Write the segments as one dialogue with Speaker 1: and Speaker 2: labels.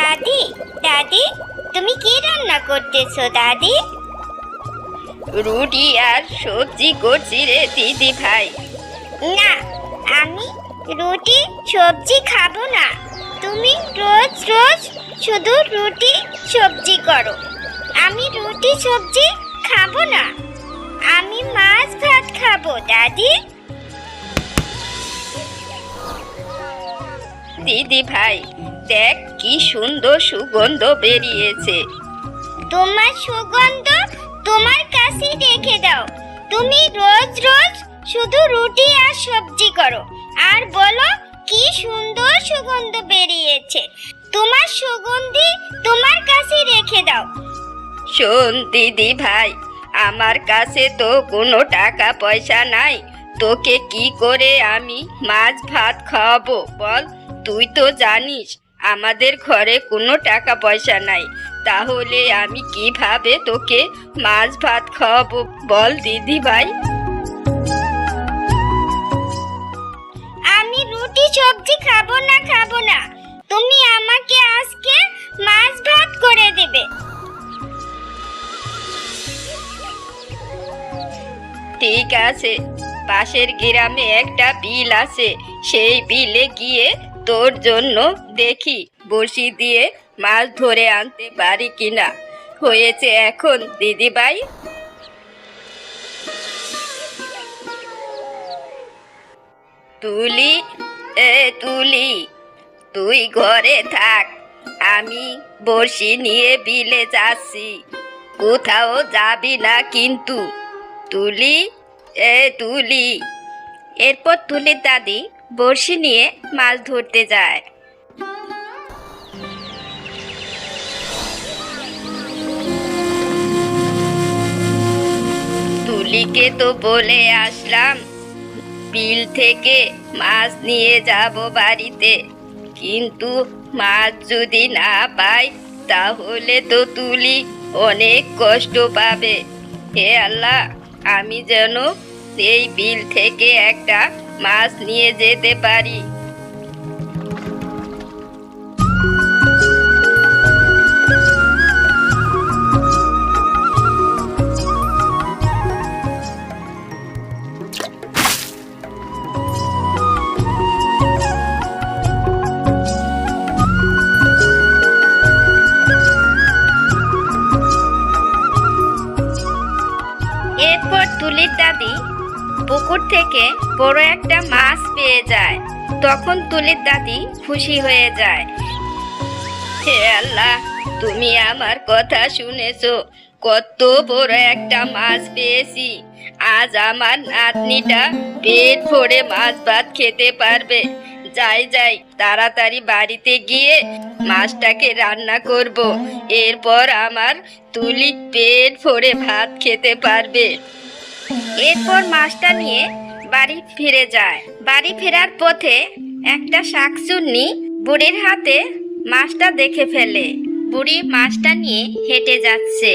Speaker 1: দাদি দাদি তুমি কি রান্না করতেছো দাদি?
Speaker 2: রুটি আর সবজি করছি রে দিদি ভাই।
Speaker 1: না, আমি রুটি সবজি খাবো না। তুমি রোজ রোজ শুধু রুটি সবজি করো। আমি রুটি সবজি খাবো না। আমি মাছ ভাত খাবো দাদি।
Speaker 2: দিদি ভাই দেখ কি সুন্দর সুগন্ধ বেরিয়েছে।
Speaker 1: তোমার সুগন্ধ তোমার কাছেই রেখে দাও। তুমি রোজ রোজ শুধু রুটি আর সবজি করো আর বলো কি সুন্দর সুগন্ধ বেরিয়েছে। তোমার সুগন্ধি তোমার কাছেই রেখে দাও।
Speaker 2: শোন দিদি ভাই, আমার কাছে তো কোনো টাকা পয়সা নাই, তোকে কি করে আমি মাছ ভাত খাওয়াবো বল? তুই তো জানিস আমাদের ঘরে কোনো টাকা পয়সা নাই, তাহলে আমি কিভাবে তোকে মাছ ভাত খাওয়াবো বল দিদি ভাই?
Speaker 1: আমি রুটি সবজি খাবো না। তুমি আমাকে আজকে মাছ ভাত করে দেবে।
Speaker 2: ঠিক আছে, পাশের গ্রামে একটা বিল আছে, সেই বিলে গিয়ে তোর জন্য দেখি বড়শি দিয়ে মাছ ধরে আনতে পারি কিনা। হয়েছে এখন দিদি ভাই। তুলি, তুলি, তুই ঘরে থাক, আমি বড়শি নিয়ে বিলে যাচ্ছি, কোথাও যাবি না কিন্তু। তুলি, তুলি। এরপর তুলির দাদি বড়শি নিয়ে মাছ ধরতে যায়। তুলিকে তো বলে আসলাম বিল থেকে মাছ নিয়ে যাব বাড়িতে, কিন্তু মাছ যদি না পাই তাহলে তো তুলি অনেক কষ্ট পাবে। হে আল্লাহ, আমি যেন এই বিল থেকে একটা মাছ নিয়ে যেতে পারি। এরপর তুলির দাদি পুকুর থেকে বড় একটা মাছ পেয়ে যায়। তখন তুলির দাদি খুশি হয়ে যায়। হে আল্লাহ, তুমি আমার কথা শুনেছো, কত বড় একটা মাছ পেয়েছি। আজ আমার নাতনিটা পেট ভরে মাছ ভাত খেতে পারবে। যাই তাড়াতাড়ি বাড়িতে গিয়ে মাছটাকে রান্না করব, এরপর আমার তুলি পেট ভরে ভাত খেতে পারবে। এরপর মাছটা নিয়ে বাড়ি ফিরে যায়। বাড়ি ফেরার পথে একটা শাকচুন্নি বুড়ির হাতে মাছটা দেখে ফেলে। বুড়ি মাছটা নিয়ে হেঁটে যাচ্ছে।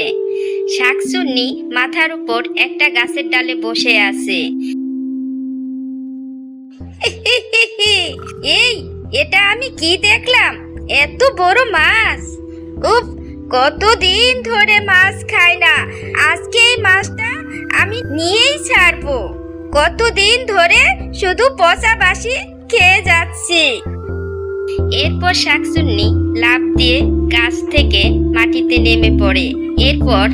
Speaker 2: শাকচুন্নি মাথার উপর একটা গাছের ডালে বসে আছে। এই, এটা আমি কি দেখলাম? এত বড় মাছ! উফ, কতদিন ধরে মাছ খাই না, আজকে এই মাছটা আমি নিয়েই ছাড়বো। কতদিন ধরে শুধু পচা বাসি খেয়ে যাচ্ছি। এরপর শাকচুন্নি লাফ দিয়ে গাছ থেকে মাটিতে নেমে পড়ে। এরপর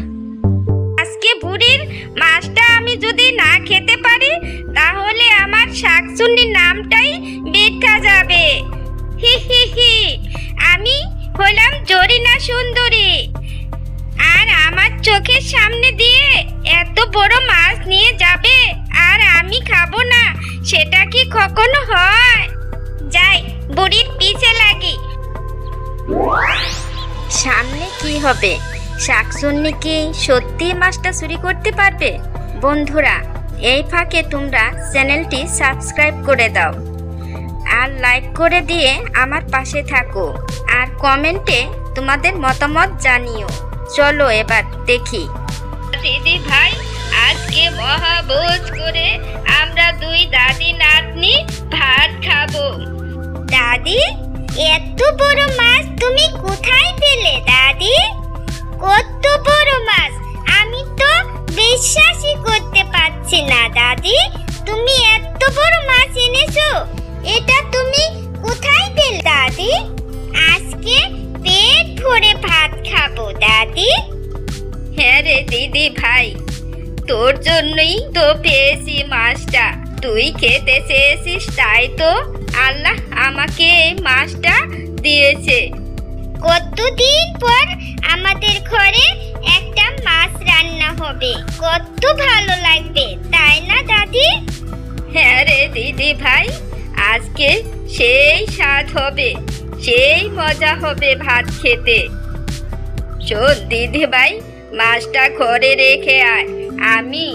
Speaker 2: আজকে বুড়ির মাছটা আমি যদি না খেতে পারি তাহলে আমার শাকচুন্নির নামটাই বৃথা যাবে। হি হি হি, আমি হলাম জরিনা সুন্দরী, আর আমার চোখের সামনে দিয়ে এত বড় মাছ নিয়ে যাবে আর আমি খাবো না, সেটা কি কখনো হয়? যাই, বুড়ির পিছে লাগি। সামনে কি হবে? শাকচুন্নি কি সত্যি মাছটা চুরি করতে পারবে? বন্ধুরা, এই ফাঁকে তোমরা চ্যানেলটি সাবস্ক্রাইব করে দাও আর লাইক করে দিয়ে আমার পাশে থাকো, আর কমেন্টে তোমাদের মতামত জানিও। চলো এবার দেখি। দিদি ভাই, আজকে মহাভোজ করে আমরা দুই দাদি নাতনি ভাত খাবো।
Speaker 1: দাদি, এত বড় মাছ তুমি কোথায়
Speaker 2: তুই খেতে চেয়েছিস তাই তো আল্লাহ আমাকে এই মাছটা দিয়েছে।
Speaker 1: কতদিন পর আমাদের ঘরে একটা মাছ রান্না হবে, কত ভালো লাগবে তাই না দাদি?
Speaker 2: হ্যাঁ রে দিদি ভাই, আজকে সেই স্বাদ হবে, সেই মজা হবে ভাত খেতে। শোন দিদি ভাই, মাছটা ঘরে রেখে আয়, আমি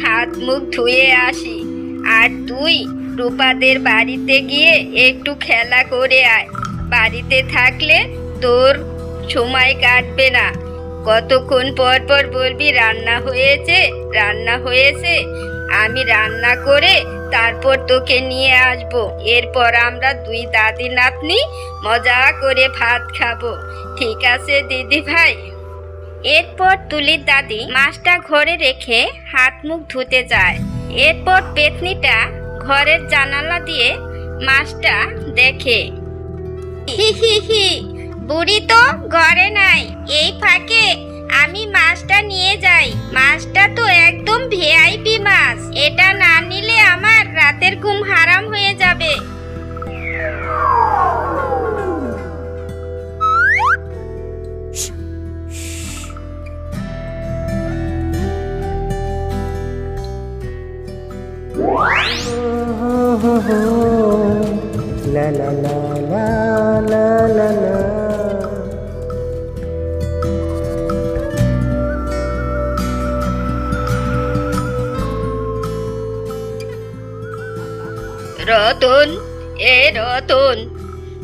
Speaker 2: হাত মুখ ধুয়ে আসি। আর তুই রূপাদের বাড়িতে গিয়ে একটু খেলা করে আয়। বাড়িতে থাকলে তোর সময় কাটবে না। কতক্ষণ পর পর বলবি রান্না হয়েছে, রান্না হয়েছে। আমি রান্না করে তারপর তোকে নিয়ে আসবো। এরপর আমরা দুই দাদি নাতনি মজা করে ভাত খাবো। ঠিক আছে দিদি ভাই? এরপর তুলির দাদি মাছটা ঘরে রেখে হাত মুখ ধুতে যায়। এরপর পেতনিটা ঘরের জানালা দিয়ে মাছটা দেখে। হি হি হি, বুড়ি তো ঘরে নাই, এই ফাঁকে আমি মাছটা নিয়ে যাই। মাছটা তো একদম ভিআইপি মাছ, এটা না নিলে আমার রাতের ঘুম হারাম হয়ে যাবে।
Speaker 3: La la la la la la la.
Speaker 2: Ratan, এ রতন,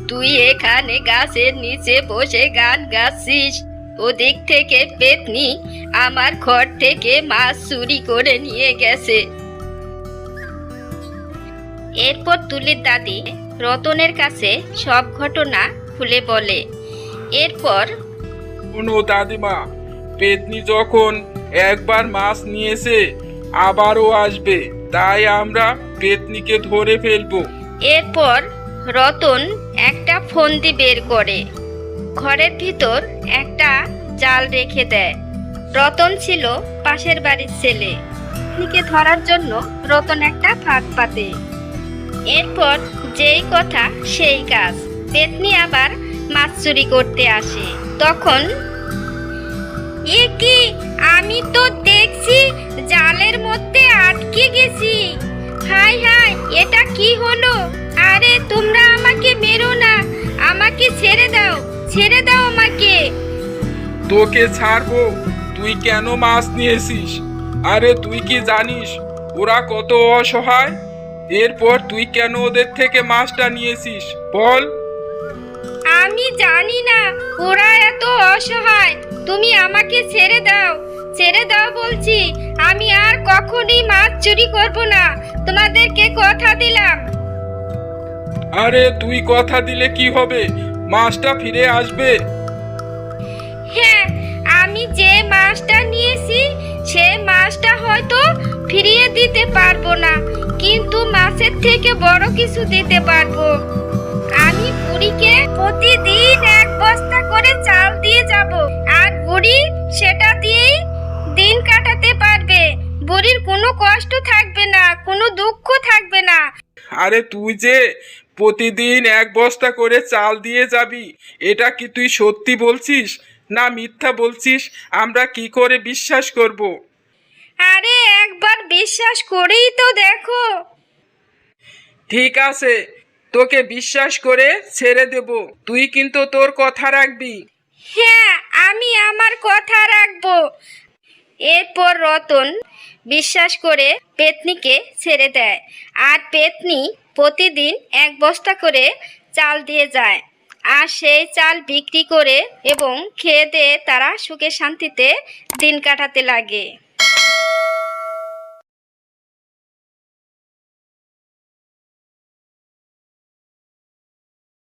Speaker 2: তুই এখানে গাছের নিচে বসে গান গাচ্ছিস? ওদিক থেকে পেতনি আমার ঘর থেকে মাছ চুরি করে নিয়ে গেছে। এরপর তুলির দাদি রতনের কাছে সব ঘটনা খুলে বলে। এরপর
Speaker 4: শোনো দাদিমা, পেতনি যখন একবার মাছ নিয়েছে আবারও আসবে, তাই আমরা পেতনিকে ধরে ফেলবো।
Speaker 2: এরপর রতন একটা ফন্দি বের করে ঘরের ভিতর একটা জাল রেখে দেয়। রতন ছিল পাশের বাড়ির ছেলে। পেতনিকে ধরার জন্য রতন একটা ফাঁদ পাতে। এরপর যেই কথা সেই কাজ, পেতনি আবার মাছ চুরি করতে আসে। তখন এ কি, আমি তো দেখছি জালের মধ্যে আটকে গেছি। হাই হাই, এটা কি হলো? আরে তোমরা আমাকে মেরো না, আমাকে ছেড়ে দাও, ছেড়ে দাও আমাকে।
Speaker 4: তোকে ছাড়বো? তুই কেন মাছ নিয়েছিস? আরে তুই কি জানিস ওরা কত অসহায়? এরপর তুই কেন ওদের থেকে মাছটা নিয়েছিস বল?
Speaker 2: আমি জানি না ওরা এত অসহায়, তুমি আমাকে ছেড়ে দাও, ছেড়ে দাও বলছি। আমি আর কখনোই মাছ চুরি করব না, তোমাদেরকে কথা দিলাম।
Speaker 4: আরে তুই কথা দিলে কি হবে? মাছটা ফিরে আসবে।
Speaker 2: হ্যাঁ, আমি যে মাছটা নিয়েছি সে মাছটা হয়তো ফিরিয়ে দিতে পারবো না, কিন্তু মাছের থেকে বড় কিছু দিতে পারবো। আমি বুড়িকে প্রতিদিন এক বস্তা করে চাল দিয়ে যাব, আর বুড়ি সেটা দিয়েই দিন কাটাতে পারবে। বুড়ির কোনো কষ্ট থাকবে না, কোনো দুঃখ থাকবে না।
Speaker 4: আরে তুই যে প্রতিদিন এক বস্তা করে চাল দিয়ে যাবি, এটা কি তুই সত্যি বলছিস না মিথ্যা বলছিস? আমরা কি করে বিশ্বাস করব?
Speaker 2: আরে একবার বিশ্বাস করেই তো দেখো।
Speaker 4: ঠিক আছে, তোকে বিশ্বাস করে ছেড়ে দেব, তুই কিন্তু তোর কথা রাখবি।
Speaker 2: হ্যাঁ, আমি আমার কথা রাখবো। এরপর রতন বিশ্বাস করে পেতনিকে ছেড়ে দেয়, আর পেতনি প্রতিদিন এক বস্তা করে চাল দিয়ে যায়। আর সেই চাল বিক্রি করে এবং খেয়ে দিয়ে তারা সুখে শান্তিতে দিন কাটাতে লাগে।